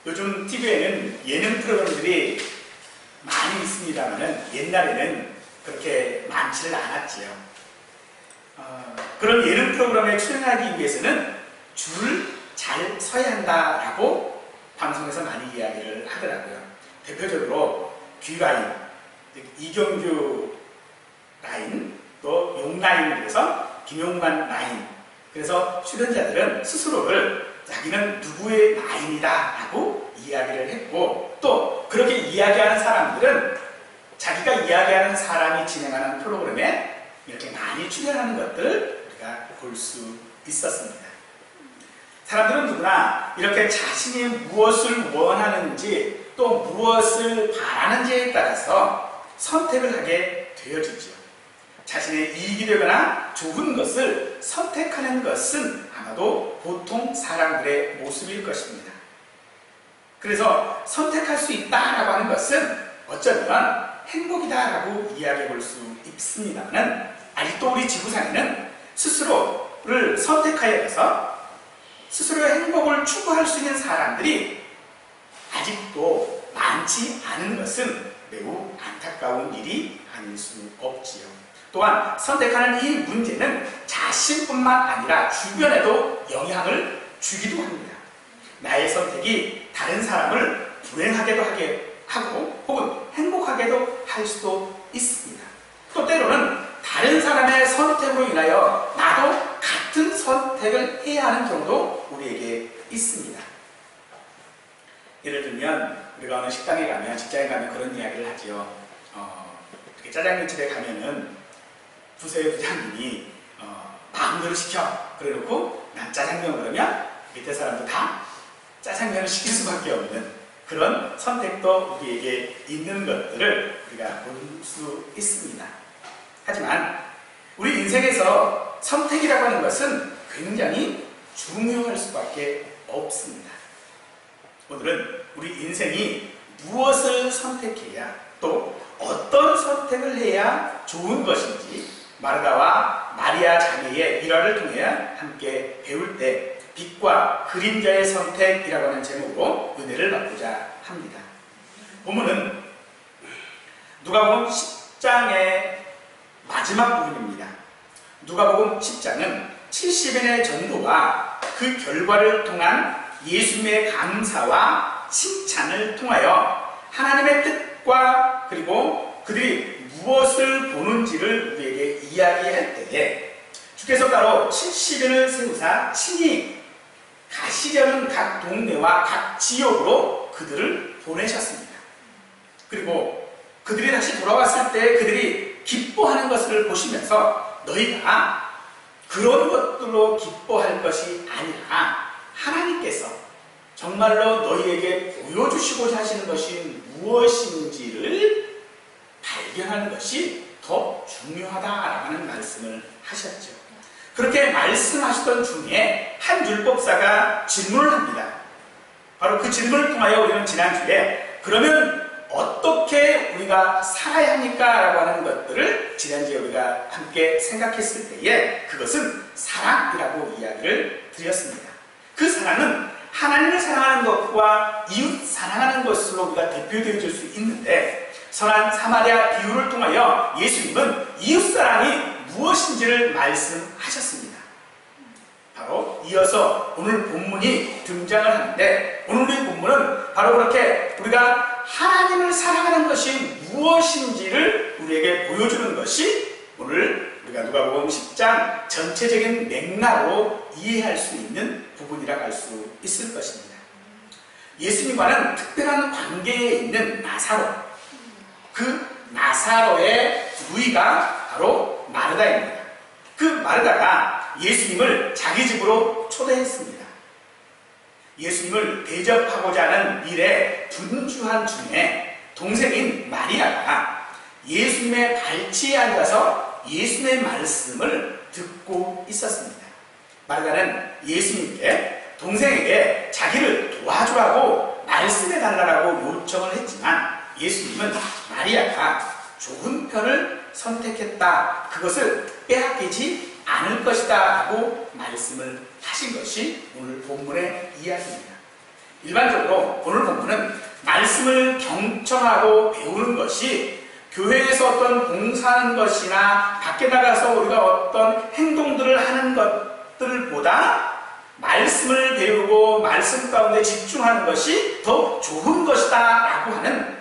요즘 TV에는 예능 프로그램들이 많이 있습니다만 옛날에는 그렇게 많지는 않았지요. 그런 예능 프로그램에 출연하기 위해서는 줄을 잘 서야 한다라고 방송에서 많이 이야기를 하더라고요. 대표적으로 귀라인, 이경규 라인, 또 용라인을 해서 김용만 라인. 그래서 출연자들은 스스로를 자기는 누구의 라인이다 라고 이야기를 했고, 또 그렇게 이야기하는 사람들은 자기가 이야기하는 사람이 진행하는 프로그램에 이렇게 많이 출연하는 것들을 우리가 볼 수 있었습니다. 사람들은 누구나 이렇게 자신이 무엇을 원하는지 또 무엇을 바라는지에 따라서 선택을 하게 되어지죠. 자신의 이익이 되거나 좋은 것을 선택하는 것은 아마도 보통 사람들의 모습일 것입니다. 그래서 선택할 수 있다라고 하는 것은 어쩌면 행복이다라고 이야기해 볼 수 있습니다만, 아직도 우리 지구상에는 스스로를 선택하여 해서 스스로의 행복을 추구할 수 있는 사람들이 아직도 많지 않은 것은 매우 안타까운 일이 아닐 수 없지요. 또한 선택하는 이 문제는 자신뿐만 아니라 주변에도 영향을 주기도 합니다. 나의 선택이 다른 사람을 불행하게도 하고 혹은 행복하게도 할 수도 있습니다. 또 때로는 다른 사람의 선택으로 인하여 나도 같은 선택을 해야 하는 경우도 우리에게 있습니다. 예를 들면 우리가 어느 식당에 가면, 직장에 가면 그런 이야기를 하지요. 이렇게 짜장면집에 가면은 부장님이 마음대로 시켜 그래놓고 난 짜장면 그러면 밑에 사람도 다 짜장면을 시킬 수밖에 없는 그런 선택도 우리에게 있는 것들을 우리가 볼 수 있습니다. 하지만 우리 인생에서 선택이라고 하는 것은 굉장히 중요할 수밖에 없습니다. 오늘은 우리 인생이 무엇을 선택해야, 또 어떤 선택을 해야 좋은 것인지 마르다와 마리아 자매의 일화를 통해 함께 배울 때 빛과 그림자의 선택이라고 하는 제목으로 은혜를 받고자 합니다. 본문은 누가복음 10장의 마지막 부분입니다. 누가복음 10장은 70인의 전도와 그 결과를 통한 예수님의 감사와 칭찬을 통하여 하나님의 뜻과 그리고 그들이 무엇을 보는지를 우리에게 이야기할 때에 주께서 따로 70인을 세우사 친히 가시려는 각 동네와 각 지역으로 그들을 보내셨습니다. 그리고 그들이 다시 돌아왔을 때 그들이 기뻐하는 것을 보시면서 너희가 그런 것들로 기뻐할 것이 아니라 하나님께서 정말로 너희에게 보여주시고자 하시는 것이 무엇인지를 발견하는 것이 더 중요하다라는 말씀을 하셨죠. 그렇게 말씀하시던 중에 한 율법사가 질문을 합니다. 바로 그 질문을 통하여 우리는 지난주에 그러면 어떻게 우리가 살아야 합니까? 라고 하는 것들을 지난주에 우리가 함께 생각했을 때에 그것은 사랑이라고 이야기를 드렸습니다. 그 사랑은 하나님을 사랑하는 것과 이웃 사랑하는 것으로 우리가 대표되어질 수 있는데, 선한 사마리아 비유를 통하여 예수님은 이웃 사랑이 무엇인지를 말씀하셨습니다. 바로 이어서 오늘 본문이 등장을 하는데, 오늘 우리 본문은 바로 그렇게 우리가 하나님을 사랑하는 것이 무엇인지를 우리에게 보여주는 것이 오늘 우리가 누가복음 10장 전체적인 맥락으로 이해할 수 있는 부분이라고 할 수 있을 것입니다. 예수님과는 특별한 관계에 있는 나사로, 그 나사로의 누이가 바로 마르다입니다. 그 마르다가 예수님을 자기 집으로 초대했습니다. 예수님을 대접하고자 하는 일에 분주한 중에 동생인 마리아가 예수님의 발치에 앉아서 예수님의 말씀을 듣고 있었습니다. 마르다는 예수님께 동생에게 자기를 도와주라고 말씀해달라고 요청을 했지만 예수님은 마리아가 좋은 편을 선택했다, 그것을 빼앗기지 않을 것이다 라고 말씀을 하신 것이 오늘 본문의 이야기입니다. 일반적으로 오늘 본문은 말씀을 경청하고 배우는 것이 교회에서 어떤 봉사하는 것이나 밖에 나가서 우리가 어떤 행동들을 하는 것들보다 말씀을 배우고 말씀 가운데 집중하는 것이 더 좋은 것이다 라고 하는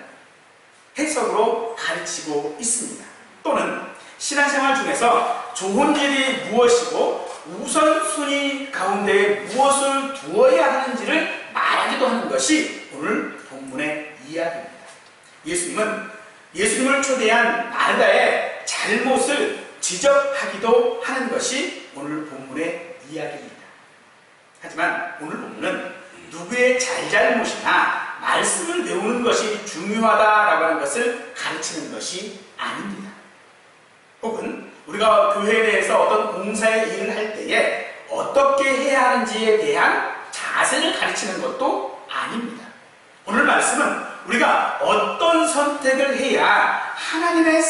해석으로 가르치고 있습니다. 또는 신앙생활 중에서 좋은 일이 무엇이고 우선순위 가운데 무엇을 두어야 하는지를 말하기도 하는 것이 오늘 본문의 이야기입니다. 예수님을 초대한 마르다의 잘못을 지적하기도 하는 것이 오늘 본문의 이야기입니다. 하지만 오늘 본문은 누구의 잘잘못이나 말씀을 배우는 것이 중요하다라고 하는 것을 가르치는 것이 아닙니다. 혹은 우리가 교회에 대해서 어떤 봉사의 일을 할 때에 어떻게 해야 하는지에 대한 자세를 가르치는 것도 아닙니다. 오늘 말씀은 우리가 어떤 선택을 해야 하나님을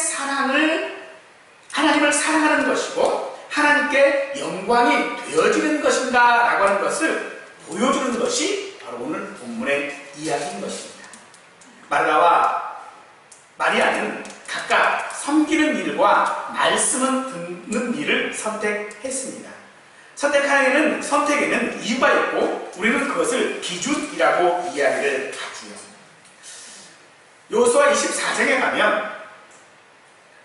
사랑하는 것이고 하나님께 영광이 되어지는 것인가 라고 하는 것을 보여주는 것이 바로 오늘 본문의 이야기인 것입니다. 마르다와 마리아는 각각 섬기는 일과 말씀을 듣는 일을 선택했습니다. 선택에는 이유가 있고 우리는 그것을 기준이라고 이야기를 하지요. 여호수아 24장에 가면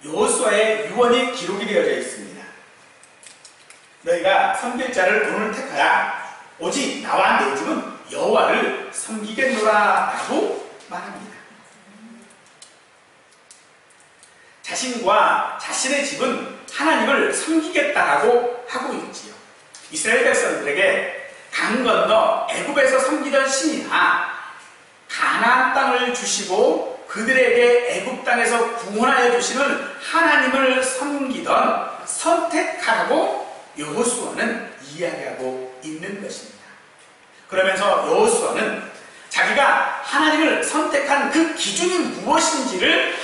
여호수아의 유언이 기록이 되어져 있습니다. 너희가 섬길 자를 오늘 택하라. 오직 나와 내 집은 여호와를 섬기겠노라 라고 말합니다. 자신과 자신의 집은 하나님을 섬기겠다라고 하고 있지요. 이스라엘 백성들에게 강 건너 애굽에서 섬기던 신이나 가나안 땅을 주시고 그들에게 애굽 땅에서 구원하여 주시는 하나님을 섬기던 선택하라고 여호수아는 이야기하고 있는 것입니다. 그러면서 여호수아는 자기가 하나님을 선택한 그 기준이 무엇인지를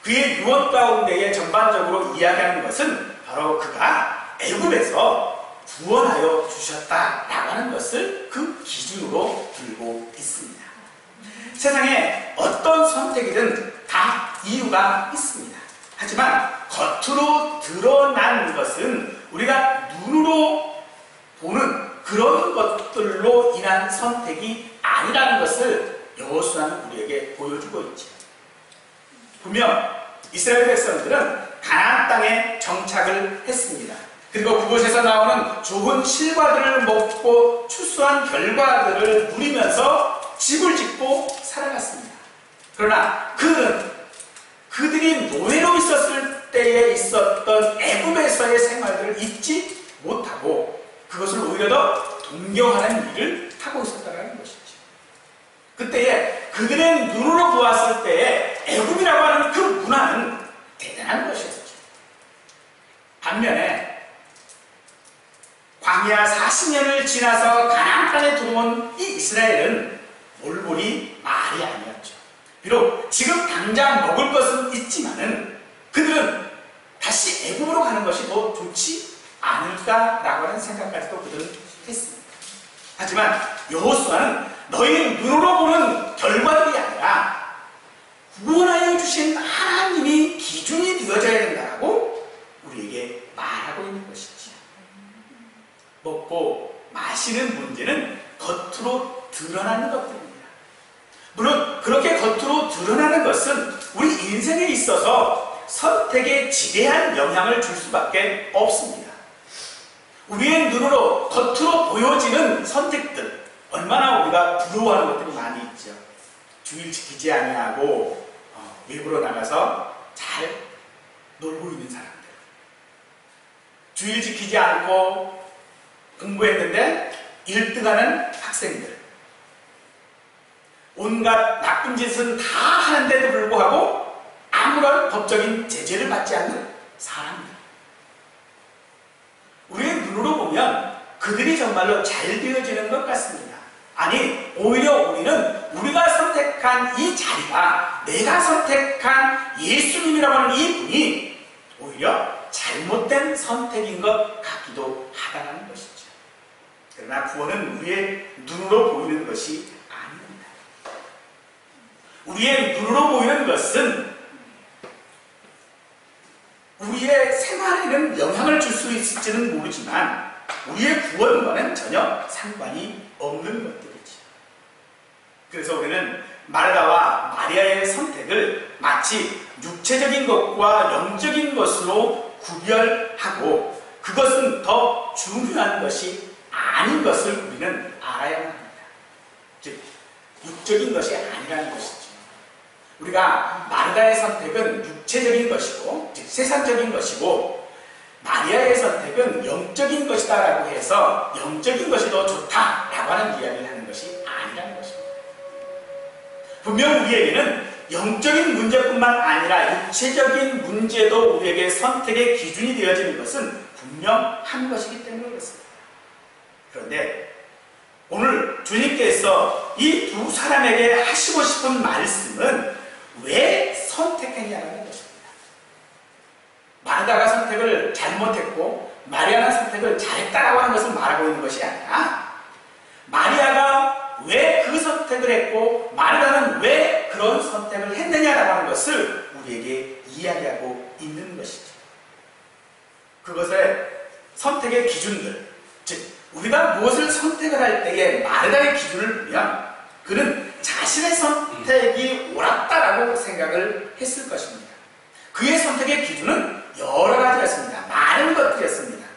그의 유언 가운데에 전반적으로 이야기하는 것은 바로 그가 애굽에서 구원하여 주셨다라고 하는 것을 그 기준으로 들고 있습니다. 세상에 어떤 선택이든 다 이유가 있습니다. 하지만 겉으로 드러난 것은 우리가 눈으로 보는 그런 것들로 인한 선택이 아니라는 것을 여호수아는 우리에게 보여주고 있죠. 보면 이스라엘 백성들은 가나안 땅에 정착을 했습니다. 그리고 그곳에서 나오는 좋은 실과들을 먹고 추수한 결과들을 누리면서 집을 짓고 살아갔습니다. 그러나 그들이 노예로 있었을 때에 있었던 애굽에서의 생활들을 잊지 못하고 그것을 오히려 더 동경하는 일을 하고 있었다는 것이죠. 그때에 그들의 눈으로 보았을 때에 애굽이라고 하는 그 문화는 대단한 것이었죠. 반면에 광야 40년을 지나서 가나안 땅에 들어온 이 이스라엘은 몰골이 말이 아니었죠. 비록 지금 당장 먹을 것은 있지만은 그들은 다시 애굽으로 가는 것이 더 좋지 않을까라고 하는 생각까지도 그들은 했습니다. 하지만 여호수아는 너희 눈으로 보는 결과들이 아니라 구원하여 주신 하나님이 기준이 되어져야 된다고 우리에게 말하고 있는 것이죠. 먹고 마시는 문제는 겉으로 드러나는 것들입니다. 물론 그렇게 겉으로 드러나는 것은 우리 인생에 있어서 선택에 지대한 영향을 줄 수밖에 없습니다. 우리의 눈으로 겉으로 보여지는 선택들, 얼마나 우리가 부러워하는 것들이 많이 있죠. 주일 지키지 아니하고 외부로 나가서 잘 놀고 있는 사람들, 주일 지키지 않고 공부했는데 1등하는 학생들, 온갖 나쁜 짓은 다 하는데도 불구하고 아무런 법적인 제재를 받지 않는 사람들. 우리의 눈으로 보면 그들이 정말로 잘 되어지는 것 같습니다. 아니, 오히려 우리는 우리가 선택한 이 자리가, 내가 선택한 예수님이라고 하는 이 분이 오히려 잘못된 선택인 것 같기도 하다는 것이죠. 그러나 구원은 우리의 눈으로 보이는 것이 아닙니다. 우리의 눈으로 보이는 것은 우리의 생활에는 영향을 줄 수 있을지는 모르지만 우리의 구원과는 전혀 상관이 없는 것들이지. 그래서 우리는 마르다와 마리아의 선택을 마치 육체적인 것과 영적인 것으로 구별하고 그것은 더 중요한 것이 아닌 것을 우리는 알아야 합니다. 즉, 육적인 것이 아니라는 것이죠. 우리가 마르다의 선택은 육체적인 것이고, 즉 세상적인 것이고, 마리아의 선택은 영적인 것이다 라고 해서 영적인 것이 더 좋다라고 하는 이야기를 하는 것이 아니라는 것입니다. 분명 우리에게는 영적인 문제뿐만 아니라 육체적인 문제도 우리에게 선택의 기준이 되어지는 것은 분명한 것이기 때문에 그렇습니다. 그런데 오늘 주님께서 이 두 사람에게 하시고 싶은 말씀은 왜 선택했냐는 것입니다. 마르다가 선택을 잘못했고 마리아가 선택을 잘했다라고 하는 것을 말하고 있는 것이 아니라 마리아가 왜 그 선택을 했고 마르다는 왜 그런 선택을 했느냐라고 하는 것을 우리에게 이야기하고 있는 것이죠. 그것의 선택의 기준들, 즉 우리가 무엇을 선택을 할 때에 마르다의 기준을 보면 그는 자신의 선택이 옳았다라고 생각을 했을 것입니다. 그의 선택의 기준은 여러 가지였습니다. 많은 것들이었습니다.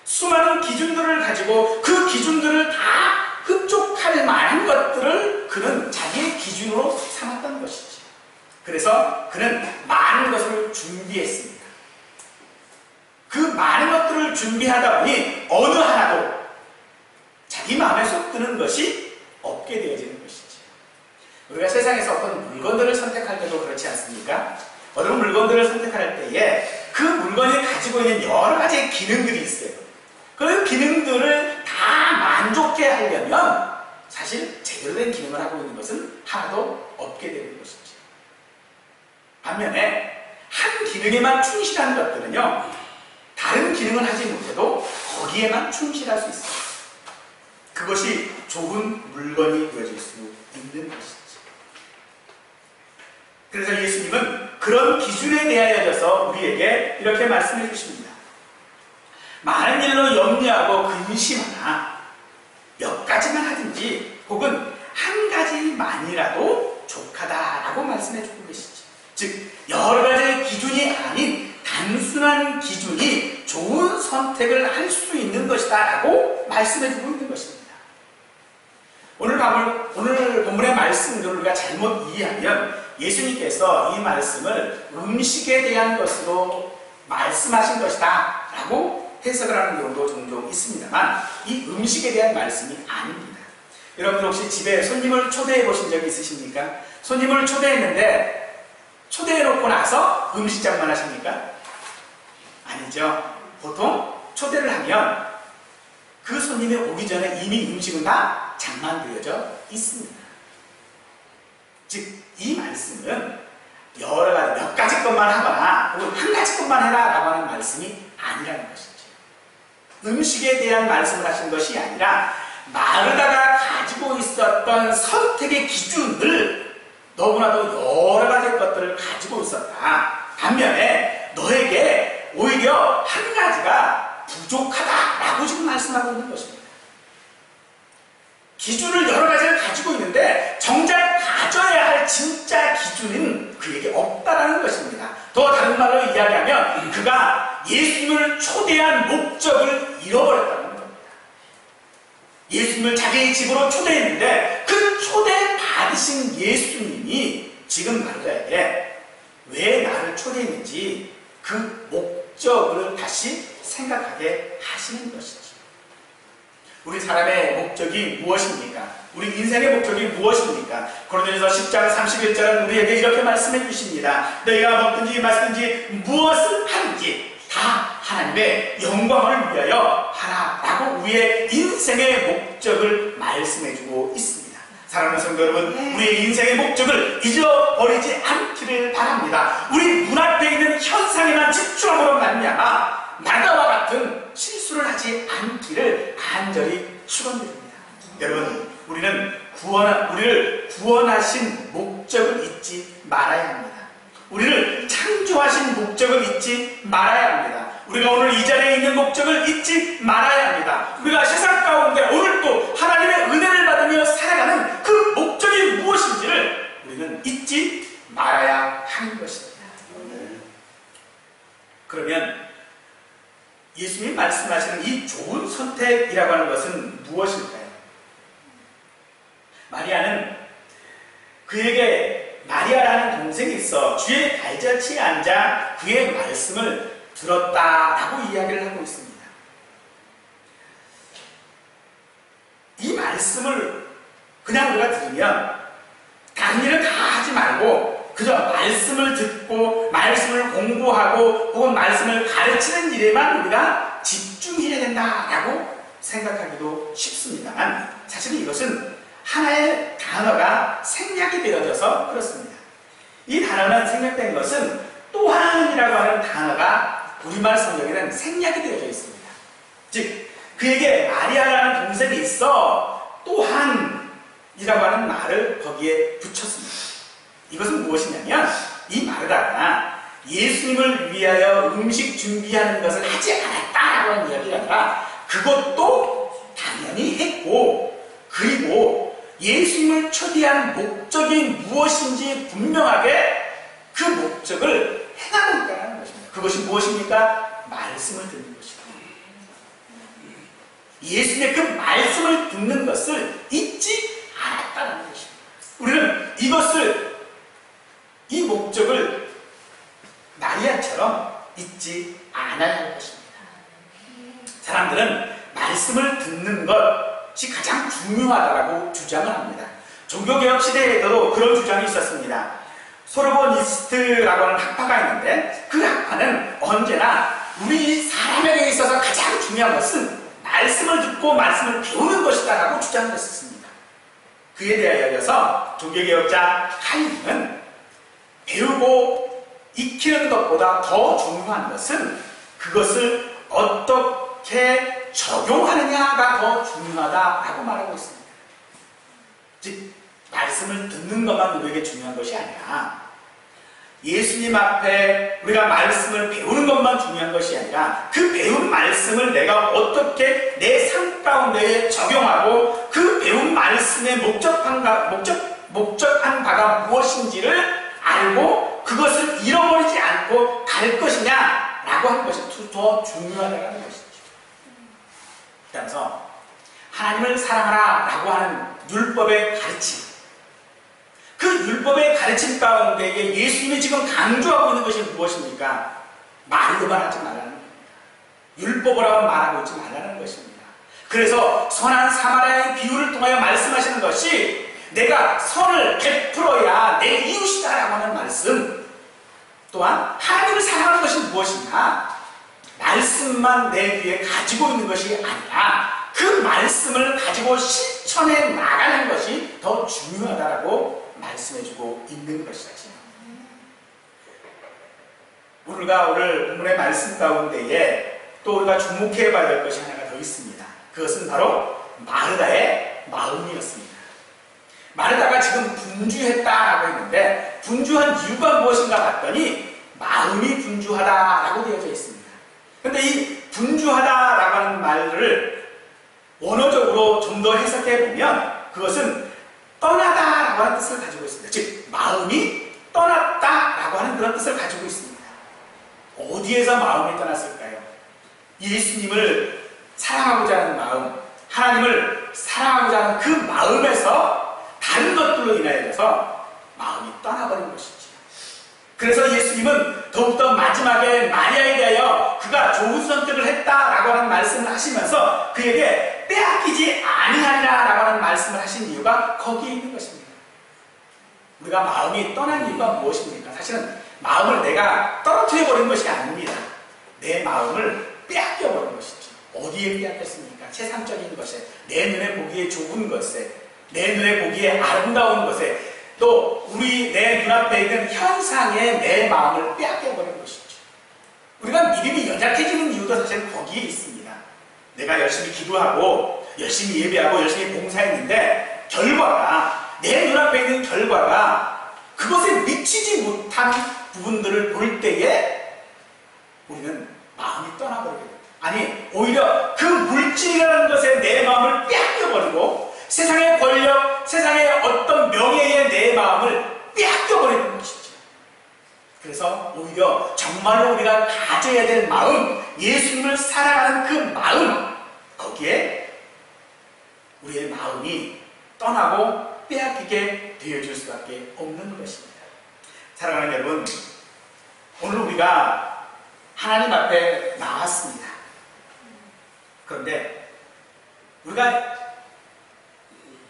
수많은 기준들을 가지고 그 기준들을 다 흡족할 만한 것들을 그는 자기의 기준으로 삼았던 것이지. 그래서 그는 많은 것을 준비했습니다. 그 많은 것들을 준비하다 보니 어느 하나도 자기 마음에 쏙 드는 것이 없게 되어지는 것이지. 우리가 세상에서 어떤 물건들을 선택할 때도 그렇지 않습니까? 어떤 물건들을 선택할 때에 그 물건이 가지고 있는 여러 가지의 기능들이 있어요. 그 기능들을 다 만족해 하려면 사실 제대로 된 기능을 하고 있는 것은 하나도 없게 되는 것이죠. 반면에 한 기능에만 충실한 것들은요, 다른 기능을 하지 못해도 거기에만 충실할 수 있어요. 그것이 좋은 물건이 되어질 수 있는 것이죠. 그래서 예수님은 그런 기준에 대하여서 우리에게 이렇게 말씀해 주십니다. 많은 일로 염려하고 근심하나 몇 가지만 하든지 혹은 한 가지만이라도 족하다라고 말씀해 주고 계시죠. 즉 여러 가지의 기준이 아닌 단순한 기준이 좋은 선택을 할 수 있는 것이다 라고 말씀해 주고 있는 것입니다. 오늘 본문의 말씀들을 우리가 잘못 이해하면 예수님께서 이 말씀을 음식에 대한 것으로 말씀하신 것이다 라고 해석을 하는 경우도 종종 있습니다만 이 음식에 대한 말씀이 아닙니다. 여러분 혹시 집에 손님을 초대해 보신 적이 있으십니까? 손님을 초대했는데 초대해놓고 나서 음식장만 하십니까? 아니죠. 보통 초대를 하면 그 손님이 오기 전에 이미 음식은 다 장만되어져 있습니다. 즉 이 말씀은 여러 가지 몇 가지 것만 하거나 혹은 한 가지 것만 해라 라고 하는 말씀이 아니라는 것이죠. 음식에 대한 말씀을 하신 것이 아니라 마르다가 가지고 있었던 선택의 기준을 너무나도 여러 가지 것들을 가지고 있었다. 반면에 너에게 오히려 한 가지가 부족하다라고 지금 말씀하고 있는 것입니다. 기준을 여러 가지를 가지고 있는데 정작 가져야 할 진짜 기준은 그에게 없다라는 것입니다. 더 다른 말로 이야기하면 그가 예수님을 초대한 목적을 잃어버렸다는 겁니다. 예수님을 자기의 집으로 초대했는데 그 초대 받으신 예수님이 지금 마르다에게 왜 나를 초대했는지 그 목적을 다시 생각하게 하시는 것이죠. 우리 사람의 목적이 무엇입니까? 우리 인생의 목적이 무엇입니까? 고린도전서 10장 31절은 우리에게 이렇게 말씀해 주십니다. 너희가 먹든지 마시든지 무엇을 하든지 다 하나님의 영광을 위하여 하라라고 우리의 인생의 목적을 말씀해 주고 있습니다. 사랑하는 성도 여러분, 우리의 인생의 목적을 잊어버리지 않기를 바랍니다. 우리 눈앞에 있는 현상에만 집중함으로 말미암아 나다와 같은 실수를 하지 않기를 간절히 축원드립니다. 여러분, 우리를 구원하신 목적을 잊지 말아야 합니다. 우리를 창조하신 목적을 잊지 말아야 합니다. 우리가 오늘 이 자리에 있는 목적을 잊지 말아야 합니다. 우리가 세상 가운데 오늘 또 하나님의 은혜를 받으며 살아가는 그 목적이 무엇인지를 우리는 잊지 말아야 하는 것입니다. 그러면 예수님이 말씀하시는 이 좋은 선택이라고 하는 것은 무엇일까요? 마리아는 그에게 마리아라는 동생이 있어 주의 발자취에 앉아 그의 말씀을 들었다라고 이야기를 하고 있습니다. 이 말씀을 그냥 우리가 들으면 다른 일을 다 하지 말고 그저 말씀을 듣고 말씀을 공부하고 혹은 말씀을 가르치는 일에만 우리가 집중해야 된다라고 생각하기도 쉽습니다만 사실 이것은 하나의 단어가 생략이 되어져서 그렇습니다. 이 단어는 생략된 것은 또한이라고 하는 단어가 우리말 성경에는 생략이 되어져 있습니다. 즉 그에게 마리아라는 동생이 있어 또한이라고 하는 말을 거기에 붙였습니다. 이것은 무엇이냐면 이 마르다가 예수님을 위하여 음식 준비하는 것을 하지 않았다라고 하는 이야기가 아니라 그것도 당연히 했고 그리고 예수님을 초대한 목적이 무엇인지 분명하게 그 목적을 행하고 있다는 것입니다. 그것이 무엇입니까? 말씀을 듣는 것입니다. 예수님의 그 말씀을 듣는 것을 잊지 않았다는 것입니다. 우리는 이 목적을 마리아처럼 잊지 않아야 할 것입니다. 사람들은 말씀을 듣는 것이 가장 중요하다고 주장을 합니다. 종교개혁 시대에도 그런 주장이 있었습니다. 소르보니스트라고 하는 학파가 있는데 그 학파는 언제나 우리 사람에게 있어서 가장 중요한 것은 말씀을 듣고 말씀을 배우는 것이다 라고 주장을 했었습니다. 그에 대하여서 종교개혁자 칼빈은 배우고 익히는 것보다 더 중요한 것은 그것을 어떻게 적용하느냐가 더 중요하다라고 말하고 있습니다. 즉 말씀을 듣는 것만 우리에게 중요한 것이 아니라 예수님 앞에 우리가 말씀을 배우는 것만 중요한 것이 아니라 그 배운 말씀을 내가 어떻게 내 삶 가운데에 적용하고 그 배운 말씀의 목적한 바가 무엇인지를 알고 그것을 잃어버리지 않고 갈 것이냐라고 하는 것이 더 중요하다는 것이죠. 그래서 하나님을 사랑하라 라고 하는 율법의 가르침, 그 율법의 가르침 가운데에 예수님이 지금 강조하고 있는 것이 무엇입니까? 말로만 하지 말라는 겁니다. 율법으로 말하고 있지 말라는 것입니다. 그래서 선한 사마리아의 비유를 통하여 말씀하시는 것이 내가 선을 베풀어야 내 이웃이다라고 하는 말씀, 또한 하나님을 사랑하는 것이 무엇이냐? 말씀만 내 귀에 가지고 있는 것이 아니라 그 말씀을 가지고 실천해 나가는 것이 더 중요하다라고 말씀해주고 있는 것이죠. 우리가 오늘 본문의 말씀 가운데에 또 우리가 주목해 봐야 될 것이 하나가 더 있습니다. 그것은 바로 마르다의 마음이었습니다. 마르다가 지금 분주했다라고 했는데 분주한 이유가 무엇인가 봤더니 마음이 분주하다라고 되어져 있습니다. 그런데 이 분주하다라고 하는 말을 원어적으로 좀 더 해석해 보면 그것은 떠나다라고 하는 뜻을 가지고 있습니다. 즉 마음이 떠났다라고 하는 그런 뜻을 가지고 있습니다. 어디에서 마음이 떠났을까요? 예수님을 사랑하고자 하는 마음, 하나님을 사랑하고자 하는 그 마음에서 다른 것들로 인하여서 마음이 떠나버린 것이죠. 그래서 예수님은 더욱더 마지막에 마리아에 대하여 그가 좋은 선택을 했다라고 하는 말씀을 하시면서 그에게 빼앗기지 아니하리라라고 하는 말씀을 하신 이유가 거기에 있는 것입니다. 우리가 마음이 떠난 이유가 무엇입니까? 사실은 마음을 내가 떨어뜨려버린 것이 아닙니다. 내 마음을 빼앗겨버린 것이죠. 어디에 빼앗겼습니까? 세상적인 것에, 내 눈에 보기에 좋은 것에, 내 눈에 보기에 아름다운 것에, 또 우리 내 눈앞에 있는 현상에 내 마음을 빼앗겨버린 것이죠. 우리가 믿음이 연약해지는 이유도 사실 거기에 있습니다. 내가 열심히 기도하고 열심히 예배하고 열심히 봉사했는데 결과가, 내 눈앞에 있는 결과가 그것에 미치지 못한 부분들을 볼 때에 우리는 마음이 떠나버리게 됩니다. 아니, 오히려 그 물질이라는 것에 내 마음을 빼앗겨버리고 세상의 권력, 세상의 어떤 명예에 내 마음을 빼앗겨버리는 것이죠. 그래서 오히려 정말로 우리가 가져야 될 마음, 예수님을 사랑하는 그 마음, 거기에 우리의 마음이 떠나고 빼앗기게 되어줄 수밖에 없는 것입니다. 사랑하는 여러분, 오늘 우리가 하나님 앞에 나왔습니다. 그런데 우리가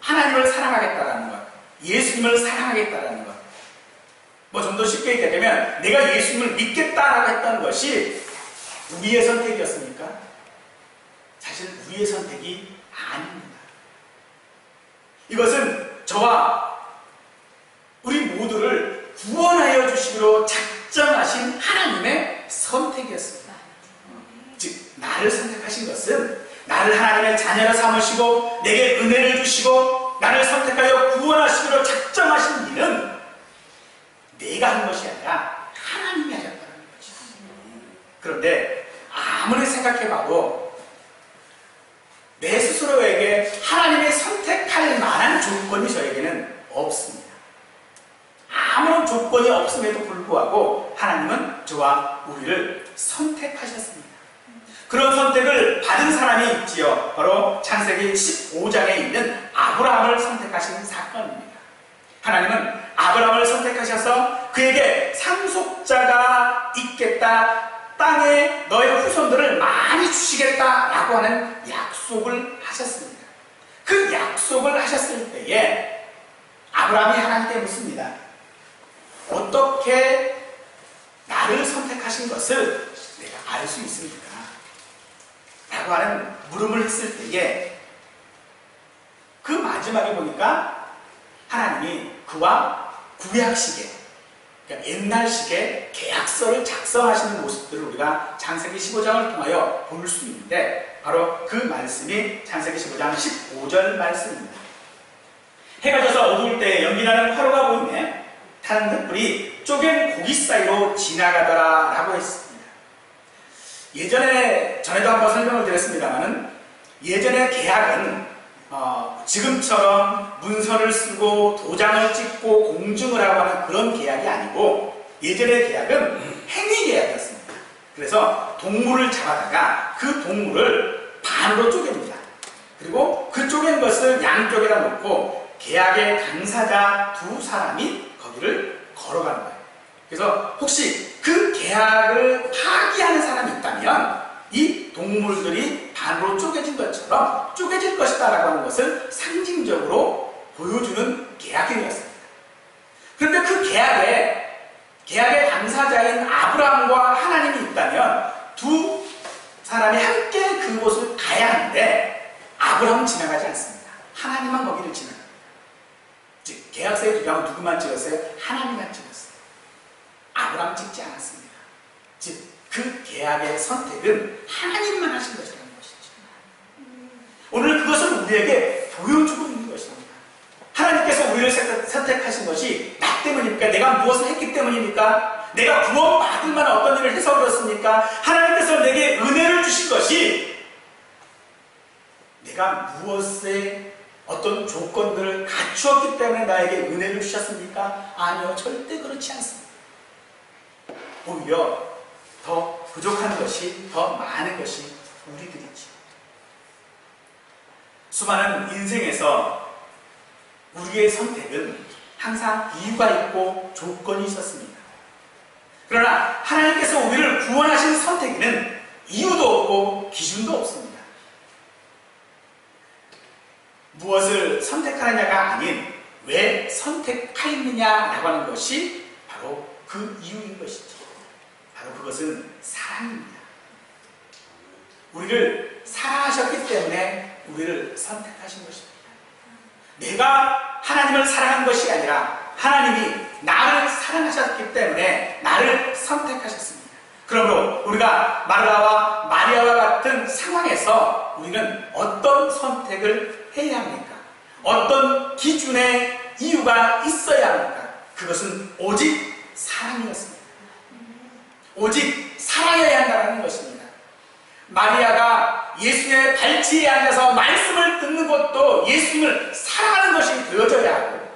하나님을 사랑하겠다라는 것, 예수님을 사랑하겠다라는 것, 뭐 좀 더 쉽게 얘기하자면 내가 예수님을 믿겠다라고 했던 것이 우리의 선택이었습니까? 사실 우리의 선택이 아닙니다. 이것은 저와 우리 모두를 구원하여 주시기로 작정하신 하나님의 선택이었습니다. 즉, 나를 선택하신 것은 나를 하나님의 자녀로 삼으시고 내게 은혜를 주시고 나를 선택하여 구원하시기로 작정하신 일은 내가 한 것이 아니라 하나님이 하셨다는 것입니다. 그런데 아무리 생각해봐도 내 스스로에게 하나님의 선택할 만한 조건이 저에게는 없습니다. 아무런 조건이 없음에도 불구하고 하나님은 저와 우리를 선택하셨습니다. 그런 선택을 받은 사람이 있지요. 바로 창세기 15장에 있는 아브라함을 선택하시는 사건입니다. 하나님은 아브라함을 선택하셔서 그에게 상속자가 있겠다, 땅에 너의 후손들을 많이 주시겠다라고 하는 약속을 하셨습니다. 그 약속을 하셨을 때에 아브라함이 하나님께 묻습니다. 어떻게 나를 선택하신 것을 내가 알 수 있습니까? 라고 하는 물음을 했을 때에 그 마지막에 보니까 하나님이 그와 구약식의, 그러니까 옛날식의 계약서를 작성하시는 모습들을 우리가 창세기 15장을 통하여 볼 수 있는데 바로 그 말씀이 창세기 15장 15절 말씀입니다. 해가 져서 어두울 때 연기나는 화로가 보이네 타는 횃불이 쪼갠 고기 사이로 지나가더라 라고 했습니다. 예전에 전에도 한번 설명을 드렸습니다만 예전의 계약은 지금처럼 문서를 쓰고 도장을 찍고 공증을 하고 하는 그런 계약이 아니고 예전의 계약은 행위 계약이었습니다. 그래서 동물을 잡아다가 그 동물을 반으로 쪼갭니다. 그리고 그 쪼갠 것을 양쪽에다 놓고 계약의 당사자 두 사람이 거기를 걸어가는 거예요. 그래서 혹시 그 계약을 파기하는 사람이 있다면 이 동물들이 반으로 쪼개진 것처럼 쪼개질 것이다 라고 하는 것을 상징적으로 보여주는 계약행위였습니다. 그런데 그 계약의 당사자인 아브라함과 하나님이 있다면 두 사람이 함께 그곳을 가야 하는데 아브라함은 지나가지 않습니다. 하나님만 거기를 지나갑니다. 즉 계약서에 도장은 누구만 찍었어요? 하나님만 찍었어요. 아브라함 찍지 않았습니다. 즉 그 계약의 선택은 하나님만 하신 것이라는 것이죠. 오늘 그것을 우리에게 보여주고 있는 것입니다. 하나님께서 우리를 선택하신 것이 나 때문입니까? 내가 무엇을 했기 때문입니까? 내가 구원받을 만한 어떤 일을 해서 그렇습니까? 하나님께서 내게 은혜를 주신 것이 내가 무엇에 어떤 조건들을 갖추었기 때문에 나에게 은혜를 주셨습니까? 아니요, 절대 그렇지 않습니다. 오히려 더 부족한 것이, 더 많은 것이 우리들이지. 수많은 인생에서 우리의 선택은 항상 이유가 있고 조건이 있었습니다. 그러나 하나님께서 우리를 구원하신 선택에는 이유도 없고 기준도 없습니다. 무엇을 선택하느냐가 아닌 왜 선택하였느냐라고 하는 것이 바로 그 이유인 것이죠. 바로 그것은 사랑입니다. 우리를 사랑하셨기 때문에 우리를 선택하신 것입니다. 내가 하나님을 사랑한 것이 아니라 하나님이 나를 사랑하셨기 때문에 나를 선택하셨습니다. 그러므로 우리가 마르다와 마리아와 같은 상황에서 우리는 어떤 선택을 해야 합니까? 어떤 기준의 이유가 있어야 합니까? 그것은 오직 사랑이었습니다. 오직 사랑해야 한다는 것입니다. 마리아가 예수님의 발치에 앉아서 말씀을 듣는 것도 예수님을 사랑하는 것이 되어져야 하고,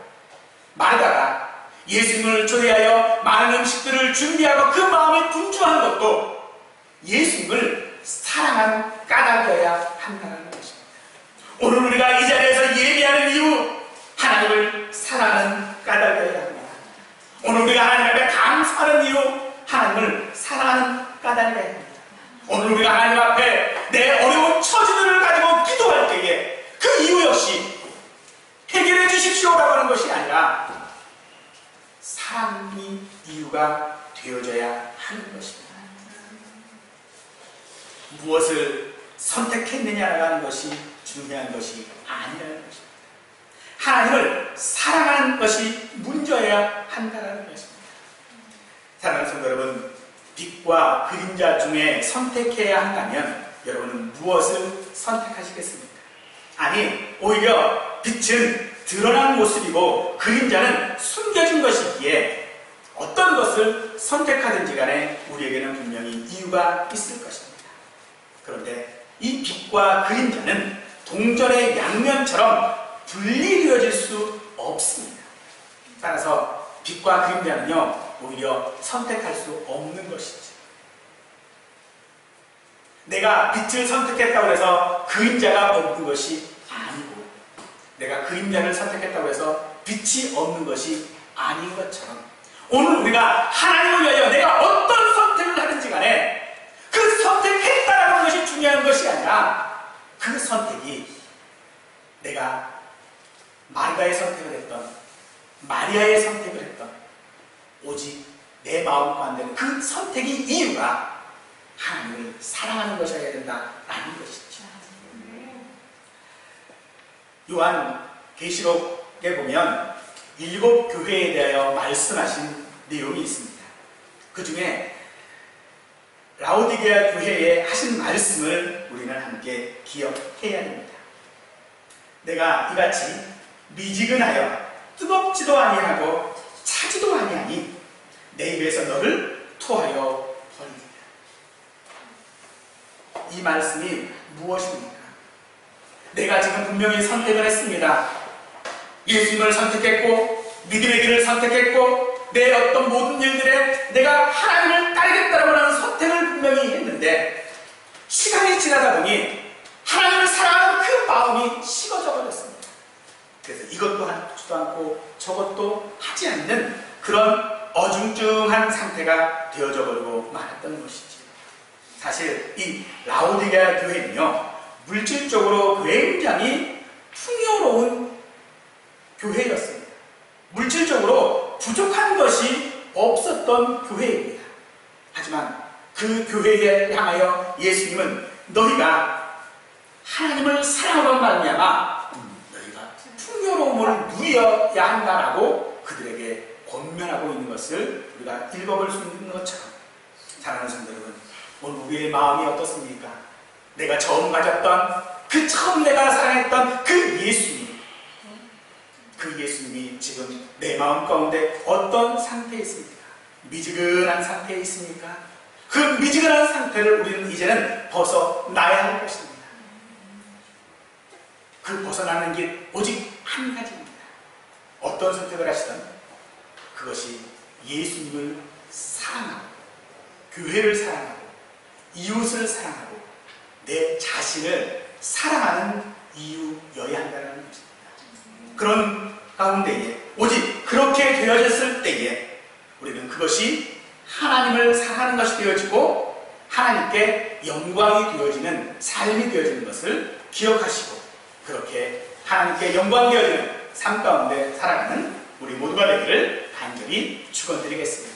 마르다가 예수님을 초대하여 많은 음식들을 준비하고 그 마음에 분주한 것도 예수님을 사랑한 까닭이어야 한다는 것입니다. 오늘 우리가 이 자리에서 예배하는 이유, 하나님을 사랑하는 까닭이어야 합니다. 오늘 우리가 하나님 앞에 감사하는 이유, 하나님을 사랑하는 까닭이어야 합니다. 오늘 우리가 하나님 앞에 내 어려운 처지들을 가지고 기도할 때에 그 이유 역시 해결해 주십시오라고 하는 것이 아니라 사랑이 이유가 되어져야 하는 것입니다. 무엇을 선택했느냐라고 하는 것이 중요한 것이 아니라는 것입니다. 하나님을 사랑하는 것이 문제여야 한다는 것입니다. 사랑하는 성도 여러분, 빛과 그림자 중에 선택해야 한다면 여러분은 무엇을 선택하시겠습니까? 아니, 오히려 빛은 드러난 모습이고 그림자는 숨겨진 것이기에 어떤 것을 선택하든지 간에 우리에게는 분명히 이유가 있을 것입니다. 그런데 이 빛과 그림자는 동전의 양면처럼 분리되어질 수 없습니다. 따라서 빛과 그림자는요, 오히려 선택할 수 없는 것이죠. 내가 빛을 선택했다고 해서 그림자가 없는 것이 아니고, 내가 그림자를 선택했다고 해서 빛이 없는 것이 아닌 것처럼, 오늘 우리가 하나님을 위하여 내가 어떤 선택을 하든지 간에 그 선택했다라는 것이 중요한 것이 아니라 그 선택이 내가 마르다의 선택을 했던, 마리아의 선택을 했던, 오직 내 마음 가운데 그 선택의 이유가 하나님을 사랑하는 것이어야 된다라는 것이죠. 요한 계시록에 보면 7 교회에 대하여 말씀하신 내용이 있습니다. 그 중에 라오디게아 교회에 하신 말씀을 우리는 함께 기억해야 합니다. 내가 이같이 미지근하여 뜨겁지도 아니하고 차지도 아니하니 내 입에서 너를 토하여 버리리라. 이 말씀이 무엇입니까? 내가 지금 분명히 선택을 했습니다. 예수님을 선택했고 믿음의 길을 선택했고 내 어떤 모든 일들에 내가 하나님을 따르겠다라고 하는 선택을 분명히 했는데 시간이 지나다 보니 하나님을 사랑하는 그 마음이 식어져 버렸습니다. 그래서 이것도 하지도 않고 저것도 하지 않는 그런 어중중한 상태가 되어져 버리고 말았던 것이지. 사실 이 라오디게아 교회는요, 물질적으로 굉장히 풍요로운 교회였습니다. 물질적으로 부족한 것이 없었던 교회입니다. 하지만 그 교회에 향하여 예수님은 너희가 하나님을 사랑하는 말미암아 너희가 풍요로움을 누려야 한다라고 그들에게 권면하고 있는 것을 우리가 읽어볼 수 있는 것처럼, 사랑하는 성도 여러분, 오늘 우리의 마음이 어떻습니까? 내가 처음 가졌던 그 처음 내가 사랑했던 그 예수님, 그 예수님이 지금 내 마음 가운데 어떤 상태에 있습니까? 미지근한 상태에 있습니까? 그 미지근한 상태를 우리는 이제는 벗어나야 할 것입니다. 그 벗어나는 길 오직 한 가지입니다. 어떤 선택을 하시든 그것이 예수님을 사랑하고 교회를 사랑하고 이웃을 사랑하고 내 자신을 사랑하는 이유여야 한다는 것입니다. 그런 가운데에 오직 그렇게 되어졌을 때에 우리는 그것이 하나님을 사랑하는 것이 되어지고 하나님께 영광이 되어지는 삶이 되어지는 것을 기억하시고 그렇게 하나님께 영광 되어지는 삶 가운데 살아가는 우리 모두가 되기를 간절히 축원드리겠습니다.